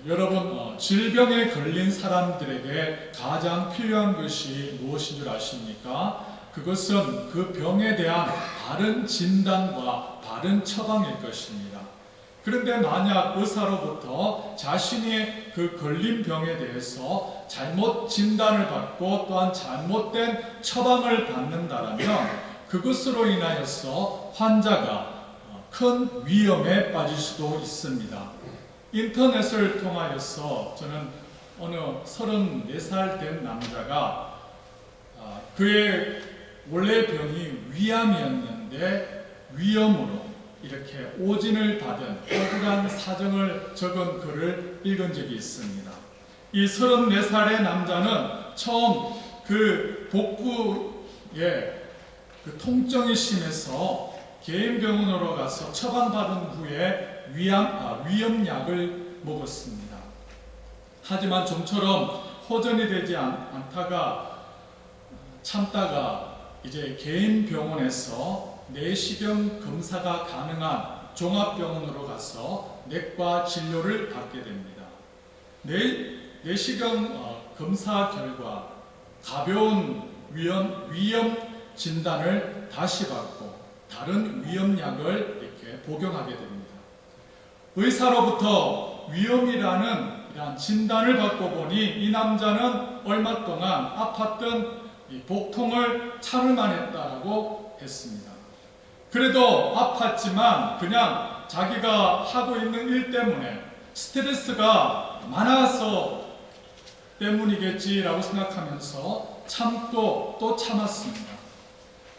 여러분, 질병에 걸린 사람들에게 가장 필요한 것이 무엇인 줄 아십니까? 그것은 그 병에 대한 바른 진단과 바른 처방일 것입니다. 그런데 만약 의사로부터 자신이 그 걸린 병에 대해서 잘못 진단을 받고 또한 잘못된 처방을 받는다면 그것으로 인하여서 환자가 큰 위험에 빠질 수도 있습니다. 인터넷을 통하여서 저는 어느 34살 된 남자가 그의 원래 병이 위암이었는데 위염으로 이렇게 오진을 받은 억울한 사정을 적은 글을 읽은 적이 있습니다. 이 34살의 남자는 처음 그 복부에 그 통증이 심해서 개인 병원으로 가서 처방받은 후에 위염약을 먹었습니다. 하지만 좀처럼 호전이 되지 않다가 참다가 이제 개인 병원에서 내시경 검사가 가능한 종합병원으로 가서 내과 진료를 받게 됩니다. 내시경 검사 결과 가벼운 위염 진단을 다시 받고 다른 위염약을 이렇게 복용하게 됩니다. 의사로부터 위염이라는 이러한 진단을 받고 보니 이 남자는 얼마 동안 아팠던 이 복통을 참을만 했다고 했습니다. 그래도 아팠지만 그냥 자기가 하고 있는 일 때문에 스트레스가 많아서 때문이겠지라고 생각하면서 참고 또 참았습니다.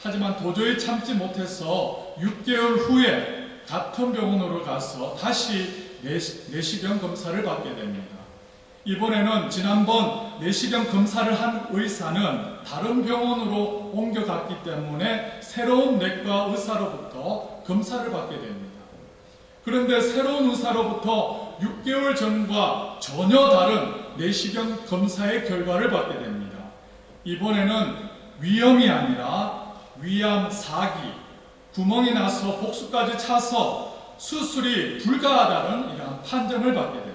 하지만 도저히 참지 못해서 6개월 후에 같은 병원으로 가서 다시 내시경 검사를 받게 됩니다. 이번에는 지난번 내시경 검사를 한 의사는 다른 병원으로 옮겨갔기 때문에 새로운 내과 의사로부터 검사를 받게 됩니다. 그런데 새로운 의사로부터 6개월 전과 전혀 다른 내시경 검사의 결과를 받게 됩니다. 이번에는 위염이 아니라 위암 4기, 구멍이 나서 복수까지 차서 수술이 불가하다는 이러한 판정을 받게 됩니다.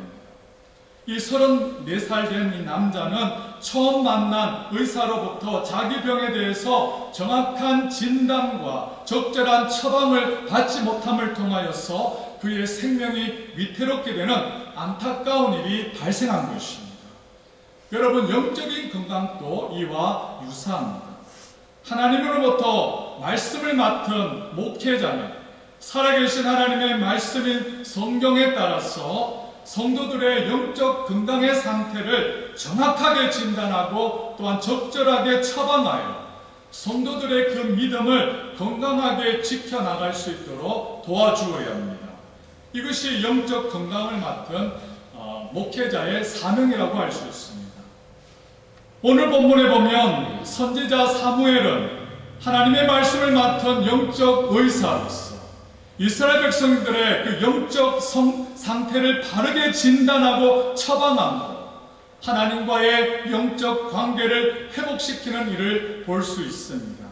이 34살 된 이 남자는 처음 만난 의사로부터 자기 병에 대해서 정확한 진단과 적절한 처방을 받지 못함을 통하여서 그의 생명이 위태롭게 되는 안타까운 일이 발생한 것입니다. 여러분, 영적인 건강도 이와 유사합니다. 하나님으로부터 말씀을 맡은 목회자는 살아계신 하나님의 말씀인 성경에 따라서 성도들의 영적 건강의 상태를 정확하게 진단하고 또한 적절하게 처방하여 성도들의 그 믿음을 건강하게 지켜나갈 수 있도록 도와주어야 합니다. 이것이 영적 건강을 맡은 목회자의 사명이라고 할 수 있습니다. 오늘 본문에 보면 선지자 사무엘은 하나님의 말씀을 맡은 영적 의사로서 이스라엘 백성들의 그 영적 상태를 바르게 진단하고 처방함으로 하나님과의 영적 관계를 회복시키는 일을 볼 수 있습니다.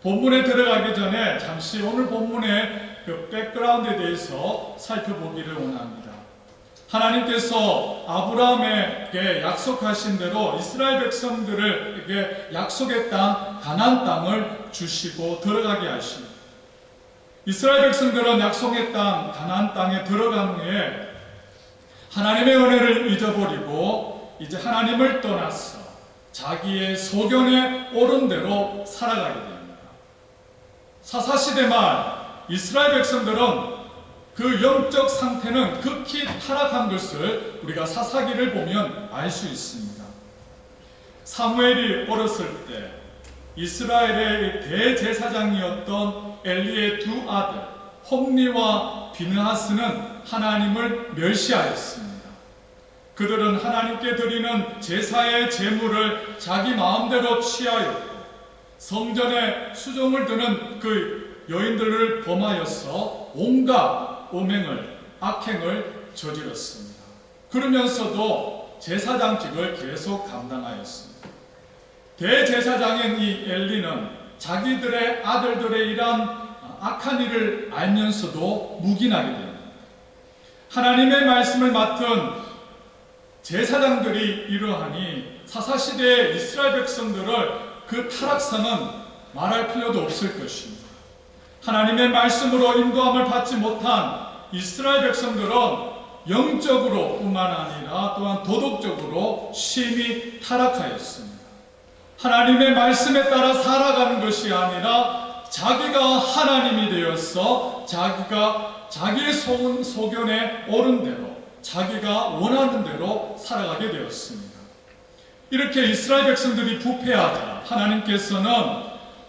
본문에 들어가기 전에 잠시 오늘 본문의 그 백그라운드에 대해서 살펴보기를 원합니다. 하나님께서 아브라함에게 약속하신 대로 이스라엘 백성들에게 약속의 땅 가나안 땅을 주시고 들어가게 하십니다. 이스라엘 백성들은 약속의 땅 가나안 땅에 들어간 후에 하나님의 은혜를 잊어버리고 이제 하나님을 떠나서 자기의 소견에 옳은 대로 살아가게 됩니다. 사사시대 말 이스라엘 백성들은 그 영적 상태는 극히 타락한 것을 우리가 사사기를 보면 알 수 있습니다. 사무엘이 어렸을 때 이스라엘의 대제사장이었던 엘리의 두 아들 홈리와 비느하스는 하나님을 멸시하였습니다. 그들은 하나님께 드리는 제사의 제물을 자기 마음대로 취하였고 성전에 수종을 드는 그 여인들을 범하여서 온갖 악행을 저질렀습니다. 그러면서도 제사장직을 계속 감당하였습니다. 대제사장인 이 엘리는 자기들의 아들들의 이러한 악한 일을 알면서도 묵인하게 됩니다. 하나님의 말씀을 맡은 제사장들이 이러하니 사사시대의 이스라엘 백성들을 그 타락상은 말할 필요도 없을 것입니다. 하나님의 말씀으로 인도함을 받지 못한 이스라엘 백성들은 영적으로 뿐만 아니라 또한 도덕적으로 심히 타락하였습니다. 하나님의 말씀에 따라 살아가는 것이 아니라 자기가 하나님이 되어서 자기가 자기의 소견에 옳은 대로 자기가 원하는 대로 살아가게 되었습니다. 이렇게 이스라엘 백성들이 부패하자 하나님께서는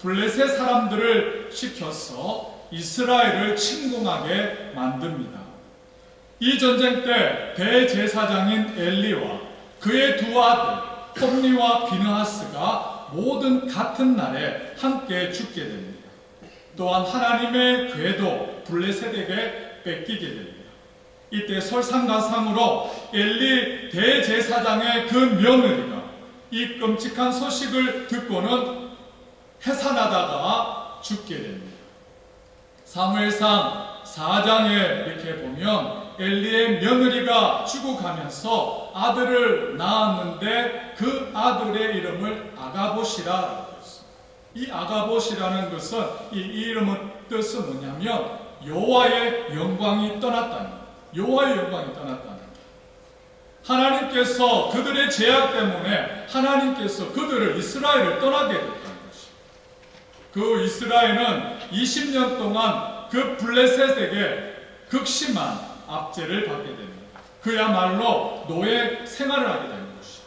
블레셋 사람들을 시켜서 이스라엘을 침공하게 만듭니다. 이 전쟁 때 대제사장인 엘리와 그의 두 아들 홈니와 비느하스가 모든 같은 날에 함께 죽게 됩니다. 또한 하나님의 궤도 블레셋에게 뺏기게 됩니다. 이때 설상가상으로 엘리 대제사장의 그 며느리가 이 끔찍한 소식을 듣고는 해산하다가 죽게 됩니다. 사무엘상 4장에 이렇게 보면 엘리의 며느리가 죽어가면서 아들을 낳았는데 그 아들의 이름을 아가봇이라고 했습니다. 이 아가봇이라는 것은 이 이름의 뜻은 뭐냐면 여호와의 영광이 떠났다는 거예요. 여호와의 영광이 떠났다는 거예요. 하나님께서 그들의 죄악 때문에 하나님께서 그들을 이스라엘을 떠나게 됐다는 것이에요. 그 이스라엘은 20년 동안 그 블레셋에게 극심한 압제를 받게 됩니다. 그야말로 노예 생활을 하게 되는 것이죠.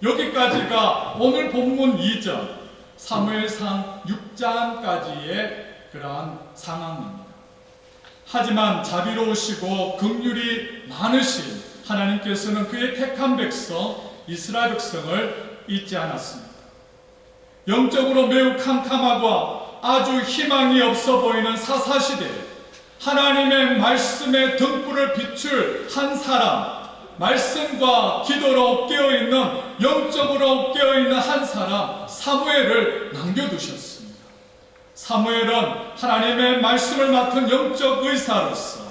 여기까지가 오늘 본문 2절 사무엘상 6장까지의 그러한 상황입니다. 하지만 자비로우시고 긍휼이 많으신 하나님께서는 그의 택한 백성 이스라엘 백성을 잊지 않았습니다. 영적으로 매우 캄캄하고 아주 희망이 없어 보이는 사사시대에 하나님의 말씀의 등불을 비출 한 사람, 말씀과 기도로 깨어있는 영적으로 깨어있는 한 사람 사무엘을 남겨두셨습니다. 사무엘은 하나님의 말씀을 맡은 영적 의사로서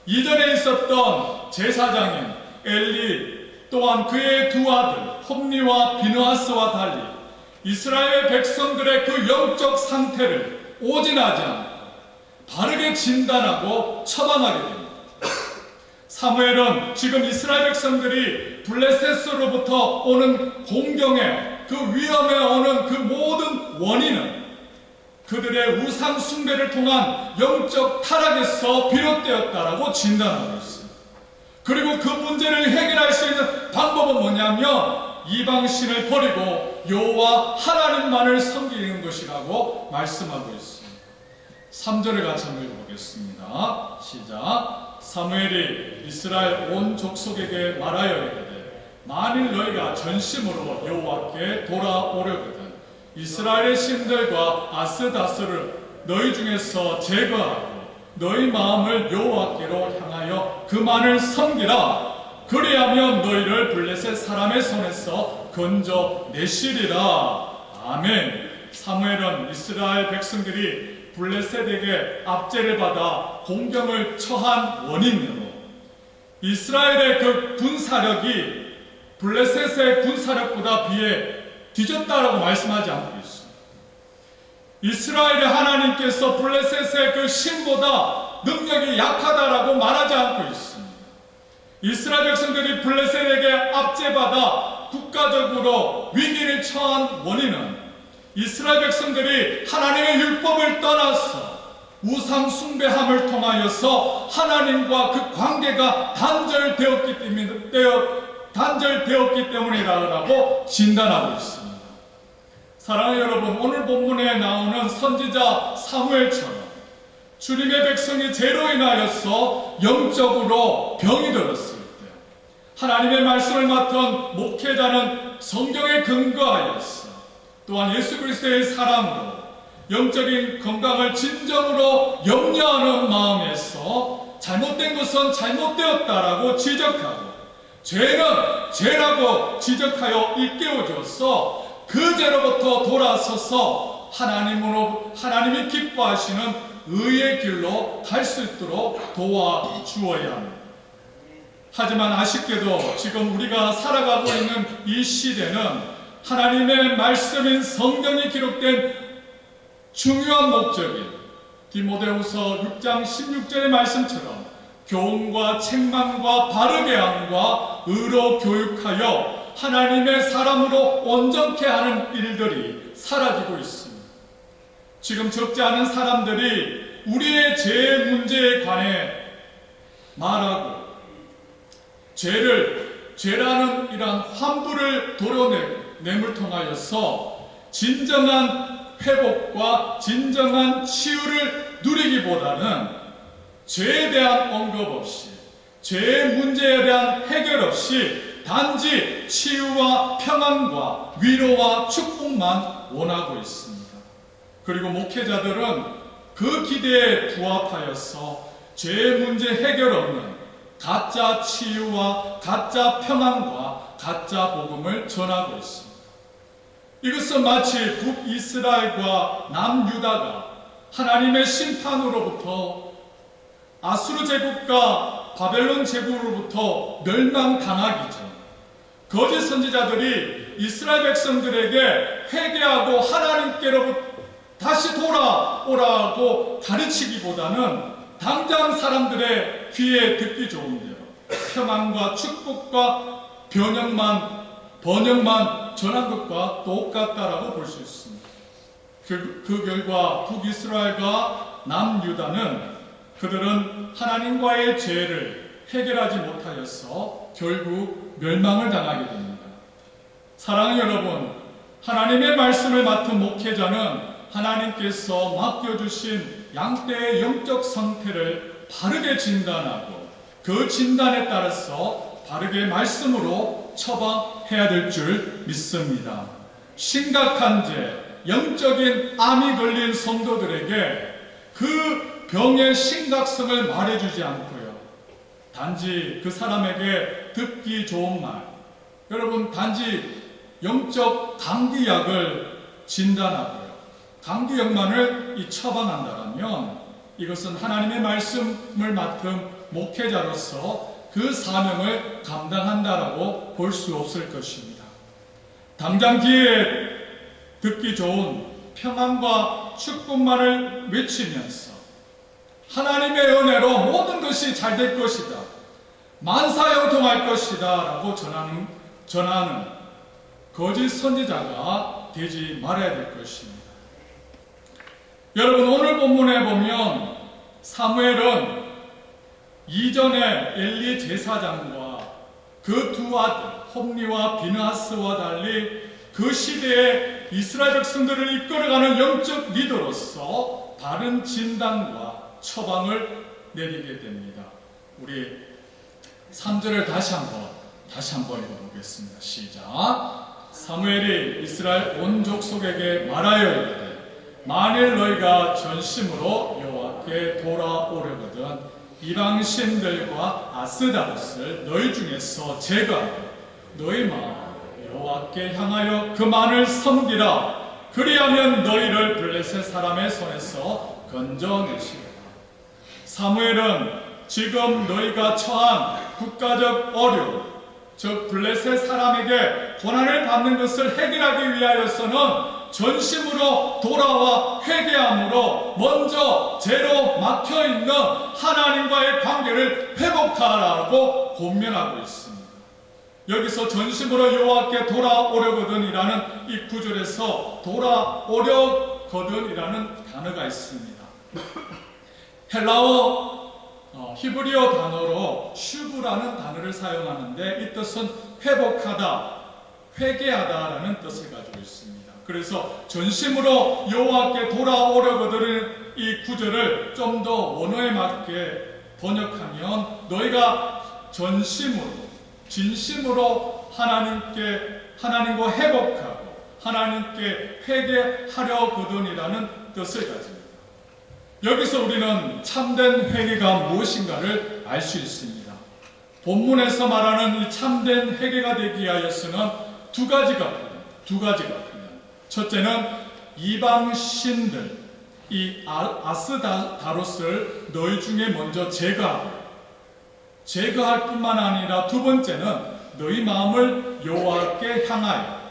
이전에 있었던 제사장인 엘리 또한 그의 두 아들 홈니와 비느하스와 달리 이스라엘 백성들의 그 영적 상태를 오진하지 않고 바르게 진단하고 처방하게 됩니다. 사무엘은 지금 이스라엘 백성들이 블레셋으로부터 오는 공경에 그 위험에 오는 그 모든 원인은 그들의 우상 숭배를 통한 영적 타락에서 비롯되었다라고 진단하고 있습니다. 그리고 그 문제를 해결할 수 있는 방법은 뭐냐면 이방신을 버리고 여호와 하나님만을 섬기는 것이라고 말씀하고 있습니다. 3절을 같이 한번 읽어보겠습니다. 시작. 사무엘이 이스라엘 온 족속에게 말하여 이르되 만일 너희가 전심으로 여호와께 돌아오려거든 이스라엘의 신들과 아스다스를 너희 중에서 제거하고 너희 마음을 여호와께로 향하여 그만을 섬기라. 그리하면 너희를 블레셋 사람의 손에서 건져내시리라. 아멘. 사무엘은 이스라엘 백성들이 블레셋에게 압제를 받아 공경을 처한 원인으로 이스라엘의 그 군사력이 블레셋의 군사력보다 비해 뒤졌다라고 말씀하지 않고 있습니다. 이스라엘의 하나님께서 블레셋의 그 신보다 능력이 약하다라고 말하지 않고 있습니다. 이스라엘 백성들이 블레셋에게 압제받아 국가적으로 위기를 처한 원인은 이스라엘 백성들이 하나님의 율법을 떠나서 우상 숭배함을 통하여서 하나님과 그 관계가 단절되었기 때문이라고 진단하고 있습니다. 사랑하는 여러분, 오늘 본문에 나오는 선지자 사무엘처럼 주님의 백성이 죄로 인하여서 영적으로 병이 들었을 때 하나님의 말씀을 맡은 목회자는 성경에 근거하여서 또한 예수 그리스도의 사랑으로 영적인 건강을 진정으로 염려하는 마음에서 잘못된 것은 잘못되었다라고 지적하고 죄는 죄라고 지적하여 일깨워줘서 그 죄로부터 돌아서서 하나님이 기뻐하시는 의의 길로 갈 수 있도록 도와주어야 합니다. 하지만 아쉽게도 지금 우리가 살아가고 있는 이 시대는 하나님의 말씀인 성경이 기록된 중요한 목적인 디모데후서 6장 16절의 말씀처럼 교훈과 책망과 바르게 함과 의로 교육하여 하나님의 사람으로 온전케 하는 일들이 사라지고 있습니다. 지금 적지 않은 사람들이 우리의 죄 문제에 관해 말하고 죄라는 이러한 환부를 도려냄을 통하여서 진정한 회복과 진정한 치유를 누리기보다는 죄에 대한 언급 없이, 죄의 문제에 대한 해결 없이 단지 치유와 평안과 위로와 축복만 원하고 있습니다. 그리고 목회자들은 그 기대에 부합하여서 죄의 문제 해결 없는 가짜 치유와 가짜 평안과 가짜 복음을 전하고 있습니다. 이것은 마치 북이스라엘과 남유다가 하나님의 심판으로부터 아수르 제국과 바벨론 제국으로부터 멸망당하기 전 거짓 선지자들이 이스라엘 백성들에게 회개하고 하나님께로부터 다시 돌아오라고 가르치기보다는 당장 사람들의 귀에 듣기 좋은 대로 평안과 축복과 번영만 전한 것과 똑같다라고 볼 수 있습니다. 그 결과 북이스라엘과 남유다는 그들은 하나님과의 죄를 해결하지 못하여서 결국 멸망을 당하게 됩니다. 사랑하는 여러분, 하나님의 말씀을 맡은 목회자는 하나님께서 맡겨주신 양떼의 영적 상태를 바르게 진단하고 그 진단에 따라서 바르게 말씀으로 처방해야 될 줄 믿습니다. 심각한 죄, 영적인 암이 걸린 성도들에게 그 병의 심각성을 말해주지 않고요. 단지 그 사람에게 듣기 좋은 말, 여러분 단지 영적 감기약을 진단하고요. 감기약만을 처방한다면 이것은 하나님의 말씀을 맡은 목회자로서 그 사명을 감당한다라고 볼 수 없을 것입니다. 당장 귀에 듣기 좋은 평안과 축복만을 외치면서 하나님의 은혜로 모든 것이 잘 될 것이다, 만사형통할 것이다 라고 전하는 거짓 선지자가 되지 말아야 될 것입니다. 여러분, 오늘 본문에 보면 사무엘은 이전에 엘리 제사장과 그 두 아들 홈리와 비느하스와 달리 그 시대에 이스라엘 백성들을 이끌어가는 영적 리더로서 바른 진단과 처방을 내리게 됩니다. 우리 3절을 다시 한번 읽어보겠습니다. 시작. 사무엘이 이스라엘 온 족속에게 말하여 이르되 만일 너희가 전심으로 여호와께 돌아오려거든 이방 신들과 아스다롯을 너희 중에서 제거하고 너희 마음 여호와께 향하여 그만을 섬기라. 그리하면 너희를 블레셋 사람의 손에서 건져내시리라. 사무엘은 지금 너희가 처한 국가적 어려움, 즉 블레셋 사람에게 고난을 받는 것을 해결하기 위하여서는 전심으로 돌아와 회개함으로 먼저 죄로 막혀있는 하나님과의 관계를 회복하라고 권면하고 있습니다. 여기서 전심으로 여호와께 돌아오려거든이라는 이 구절에서 돌아오려거든이라는 단어가 있습니다. 헬라어 히브리어 단어로 슈브라는 단어를 사용하는데 이 뜻은 회복하다, 회개하다라는 뜻을 가지고 있습니다. 그래서 전심으로 여호와께 돌아오려거든 이 구절을 좀 더 원어에 맞게 번역하면 너희가 전심으로, 진심으로 하나님과 회복하고 하나님께 회개하려거든이라는 뜻을 가집니다. 여기서 우리는 참된 회개가 무엇인가를 알 수 있습니다. 본문에서 말하는 이 참된 회개가 되기 위하여서는 두 가지가 필요합니다. 첫째는 이방 신들, 이 아스다롯을 너희 중에 먼저 제거하고 제거할 뿐만 아니라 두 번째는 너희 마음을 여호와께 향하여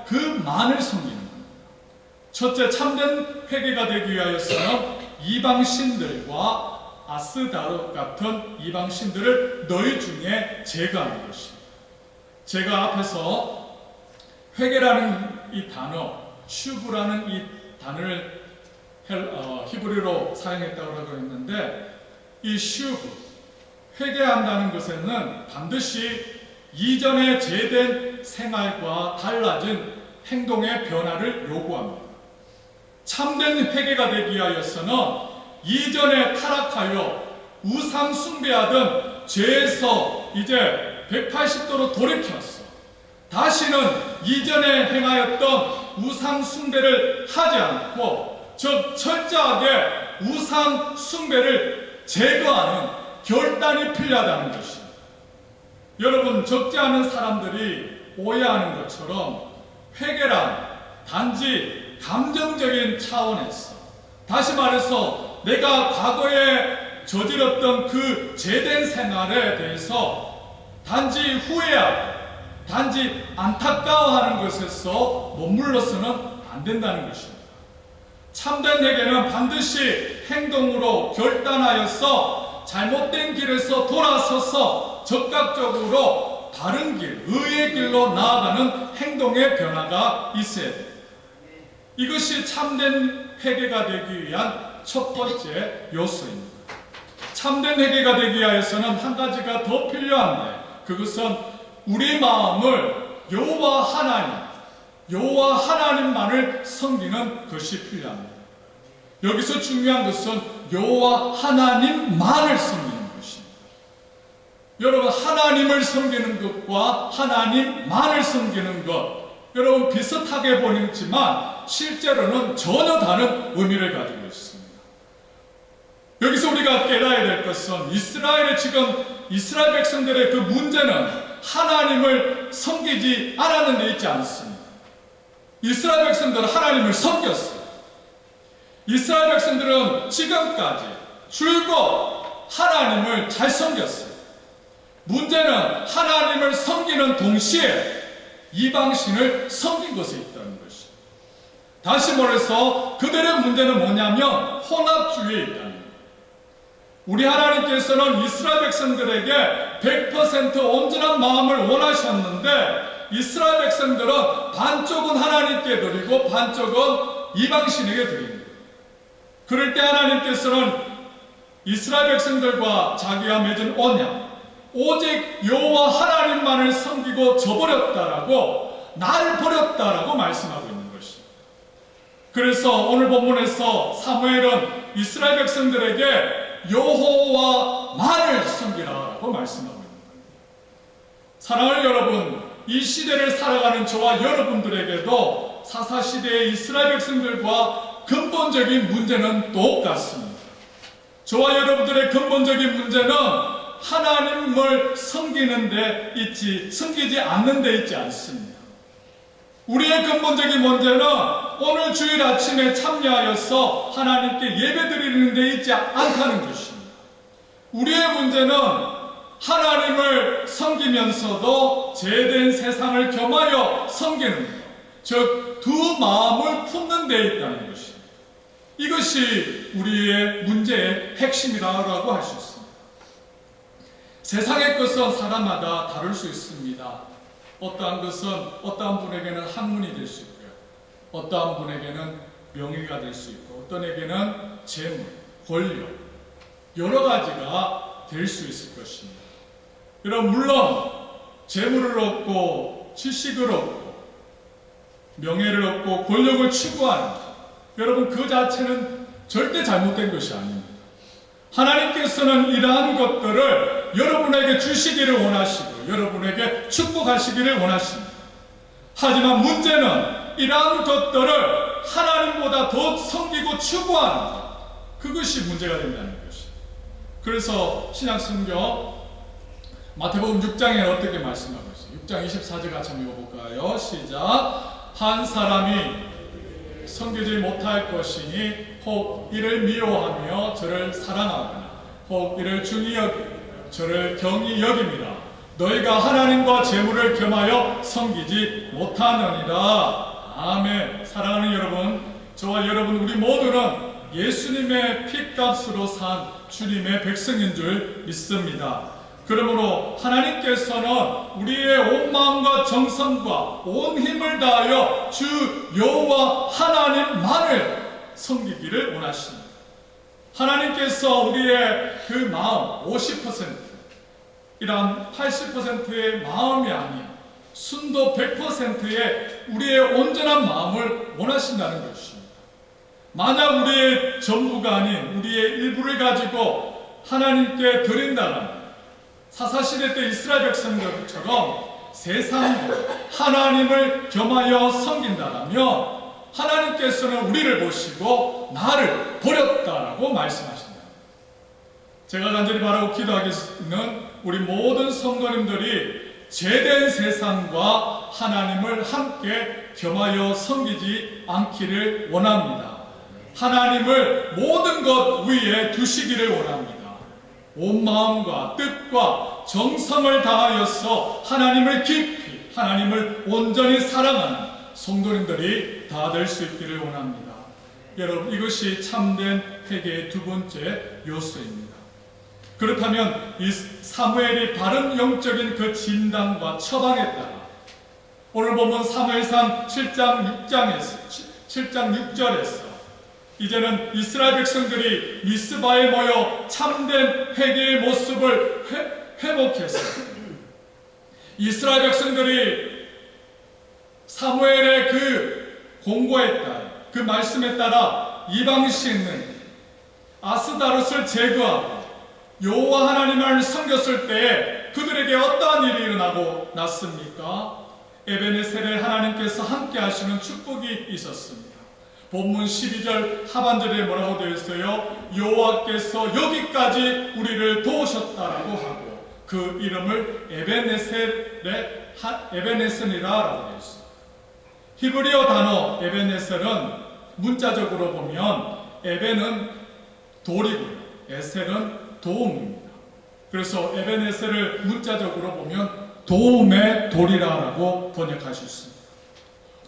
그 만을 섬기는 겁니다. 첫째, 참된 회개가 되기 위하여서는 이방신들과 아스다롯 같은 이방신들을 너희 중에 제거하는 것입니다. 제가 앞에서 회개라는 이 단어, 슈브라는 이 단어를 히브리어로 사용했다고 했는데, 이 슈브, 회개한다는 것에는 반드시 이전의 죄된 생활과 달라진 행동의 변화를 요구합니다. 참된 회개가 되기 위하여서는 이전에 타락하여 우상 숭배하던 죄에서 이제 180도로 돌이켰어. 다시는 이전에 행하였던 우상 숭배를 하지 않고, 즉 철저하게 우상 숭배를 제거하는 결단이 필요하다는 것입니다. 여러분, 적지 않은 사람들이 오해하는 것처럼 회개란 단지 감정적인 차원에서, 다시 말해서 내가 과거에 저질렀던 그 죄된 생활에 대해서 단지 후회하고 단지 안타까워하는 것에서 머물러서는 안 된다는 것입니다. 참된 회개는 반드시 행동으로 결단하여서 잘못된 길에서 돌아서서 적극적으로 바른 길, 의의 길로 나아가는 행동의 변화가 있어야 됩니다. 이것이 참된 회개가 되기 위한 첫 번째 요소입니다. 참된 회개가 되기 위해서는 한 가지가 더 필요한데, 그것은 우리 마음을 여호와 하나님만을 섬기는 것이 필요합니다. 여기서 중요한 것은 여호와 하나님만을 섬기는 것입니다. 여러분, 하나님을 섬기는 것과 하나님만을 섬기는 것, 여러분 비슷하게 보이지만 실제로는 전혀 다른 의미를 가지고 있습니다. 여기서 우리가 깨달아야 될 것은 이스라엘 백성들의 그 문제는 하나님을 섬기지 않았는 데 있지 않습니다. 이스라엘 백성들은 하나님을 섬겼어요. 이스라엘 백성들은 지금까지 줄곧 하나님을 잘 섬겼어요. 문제는 하나님을 섬기는 동시에 이방신을 섬긴 것에 있다는 것입니다. 다시 말해서 그들의 문제는 뭐냐면 혼합주의에 있다는 거예요. 우리 하나님께서는 이스라엘 백성들에게 100% 온전한 마음을 원하셨는데, 이스라엘 백성들은 반쪽은 하나님께 드리고 반쪽은 이방신에게 드립니다. 그럴 때 하나님께서는 이스라엘 백성들과 자기가 맺은 언약, 오직 여호와 하나님만을 섬기고 저버렸다라고, 나를 버렸다라고 말씀하고 있는 것입니다. 그래서 오늘 본문에서 사무엘은 이스라엘 백성들에게 여호와만을 섬기라라고 말씀하고 있는 거예요. 사랑하는 여러분, 이 시대를 살아가는 저와 여러분들에게도 사사시대의 이스라엘 백성들과 근본적인 문제는 똑같습니다. 저와 여러분들의 근본적인 문제는 하나님을 섬기지 않는 데 있지 않습니다. 우리의 근본적인 문제는 오늘 주일 아침에 참여하여서 하나님께 예배드리는 데 있지 않다는 것입니다. 우리의 문제는 하나님을 섬기면서도 죄된 세상을 겸하여 섬기는 것, 즉 두 마음을 품는 데 있다는 것입니다. 이것이 우리의 문제의 핵심이라고 할 수 있습니다. 세상의 것은 사람마다 다를 수 있습니다. 어떠한 것은 어떠한 분에게는 학문이 될 수 있고요, 어떠한 분에게는 명예가 될 수 있고, 어떤 에게는 재물, 권력, 여러 가지가 될 수 있을 것입니다. 여러분, 물론 재물을 얻고 지식을 얻고 명예를 얻고 권력을 추구하는 것, 여러분 그 자체는 절대 잘못된 것이 아닙니다. 하나님께서는 이러한 것들을 여러분에게 주시기를 원하시고 여러분에게 축복하시기를 원하십니다. 하지만 문제는 이러한 것들을 하나님보다 더 섬기고 추구하는 것, 그것이 문제가 된다는 것입니다. 그래서 신약성경 마태복음 6장에 어떻게 말씀하고 있어요? 6장 24절 같이 한번 읽어볼까요? 시작. 한 사람이 섬기지 못할 것이니 혹 이를 미워하며 저를 사랑하거나 혹 이를 중히 여기고 저를 경히 여깁니다. 너희가 하나님과 재물을 겸하여 섬기지 못하느니라. 아멘. 사랑하는 여러분, 저와 여러분 우리 모두는 예수님의 피값으로 산 주님의 백성인 줄 믿습니다. 그러므로 하나님께서는 우리의 온 마음과 정성과 온 힘을 다하여 주 여호와 하나님만을 섬기기를 원하십니다. 하나님께서 우리의 그 마음 50% 이란 80%의 마음이 아닌 순도 100%의 우리의 온전한 마음을 원하신다는 것입니다. 만약 우리의 전부가 아닌 우리의 일부를 가지고 하나님께 드린다면 사사시대 때 이스라엘 백성들처럼 세상으로 하나님을 겸하여 섬긴다면 하나님께서는 우리를 보시고 나를 버렸다라고 말씀하신다. 제가 간절히 바라고 기도하겠는 우리 모든 성도님들이 죄된 세상과 하나님을 함께 겸하여 섬기지 않기를 원합니다. 하나님을 모든 것 위에 두시기를 원합니다. 온 마음과 뜻과 정성을 다하여서 하나님을 깊이, 하나님을 온전히 사랑하는 성도님들이 다 될 수 있기를 원합니다. 여러분, 이것이 참된 회개의 두 번째 요소입니다. 그렇다면 이 사무엘이 바른 영적인 그 진단과 처방에 따라 오늘 보면 사무엘상 7장 6절에서 이제는 이스라엘 백성들이 미스바에 모여 참된 회개의 모습을 회복해서 이스라엘 백성들이 사무엘의 그 공고에 따라 그 말씀에 따라 이방신은 아스다롯을 제거하고 여호와 하나님을 섬겼을 때에 그들에게 어떠한 일이 일어나고 났습니까? 에베네셀에 하나님께서 함께 하시는 축복이 있었습니다. 본문 12절 하반절에 뭐라고 되어 있어요? 여호와께서 여기까지 우리를 도우셨다라고 하고 그 이름을 에베네셀이라고 되어 있습니다. 히브리어 단어 에베네셀은 문자적으로 보면 에벤은 돌이고요, 에셀은 도움입니다. 그래서 에베네셀을 문자적으로 보면 도움의 돌이라고 번역할 수 있습니다.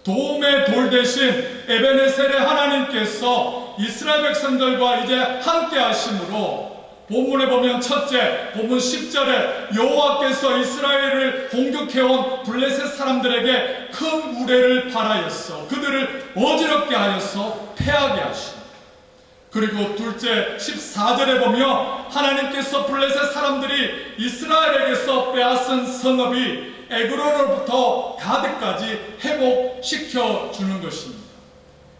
도움의 돌 대신 에베네셀의 하나님께서 이스라엘 백성들과 이제 함께 하심으로 본문에 보면 첫째, 본문 10절에 여호와께서 이스라엘을 공격해온 블레셋 사람들에게 큰 우레를 발하였어 그들을 어지럽게 하여서 패하게 하시고, 그리고 둘째 14절에 보면 하나님께서 블레셋 사람들이 이스라엘에게서 빼앗은 성읍이 에그로로부터 가드까지 회복시켜 주는 것입니다.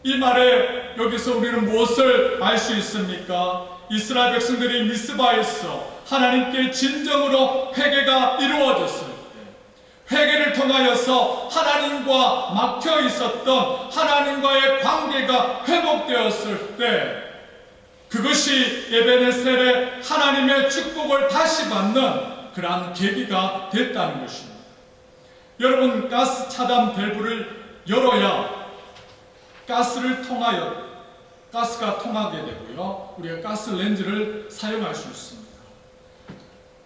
이 말에 여기서 우리는 무엇을 알 수 있습니까? 이스라엘 백성들이 미스바에서 하나님께 진정으로 회개가 이루어졌을 때, 회개를 통하여서 하나님과 막혀 있었던 하나님과의 관계가 회복되었을 때, 그것이 에베네셀의 하나님의 축복을 다시 받는 그러한 계기가 됐다는 것입니다. 여러분, 가스 차단 밸브를 열어야 가스를 통하여 가스가 통하게 되고요, 우리가 가스 렌즈를 사용할 수 있습니다.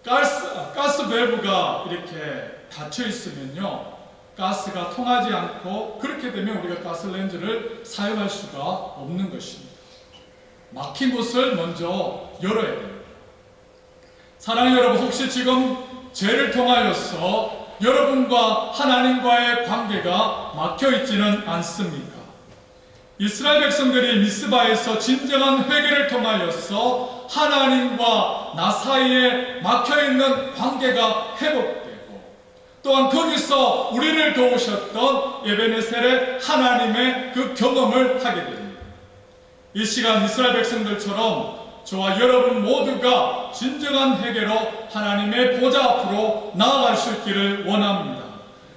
가스 밸브가 이렇게 닫혀 있으면요, 가스가 통하지 않고, 그렇게 되면 우리가 가스 렌즈를 사용할 수가 없는 것입니다. 막힌 곳을 먼저 열어야 됩니다. 사랑하는 여러분, 혹시 지금 죄를 통하여서 여러분과 하나님과의 관계가 막혀 있지는 않습니까? 이스라엘 백성들이 미스바에서 진정한 회개를 통하여서 하나님과 나 사이에 막혀있는 관계가 회복되고, 또한 거기서 우리를 도우셨던 에베네셀의 하나님의 그 경험을 하게 됩니다. 이 시간 이스라엘 백성들처럼 저와 여러분 모두가 진정한 회개로 하나님의 보좌 앞으로 나아갈 수 있기를 원합니다.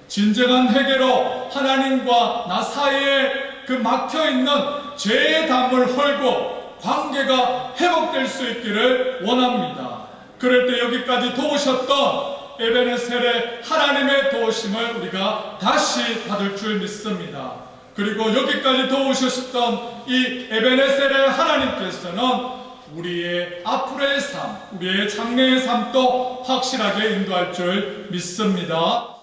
진정한 회개로 하나님과 나 사이에 그 막혀있는 죄의 담을 헐고 관계가 회복될 수 있기를 원합니다. 그럴 때 여기까지 도우셨던 에베네셀의 하나님의 도우심을 우리가 다시 받을 줄 믿습니다. 그리고 여기까지 도우셨던 이 에베네셀의 하나님께서는 우리의 앞으로의 삶, 우리의 장래의 삶도 확실하게 인도할 줄 믿습니다.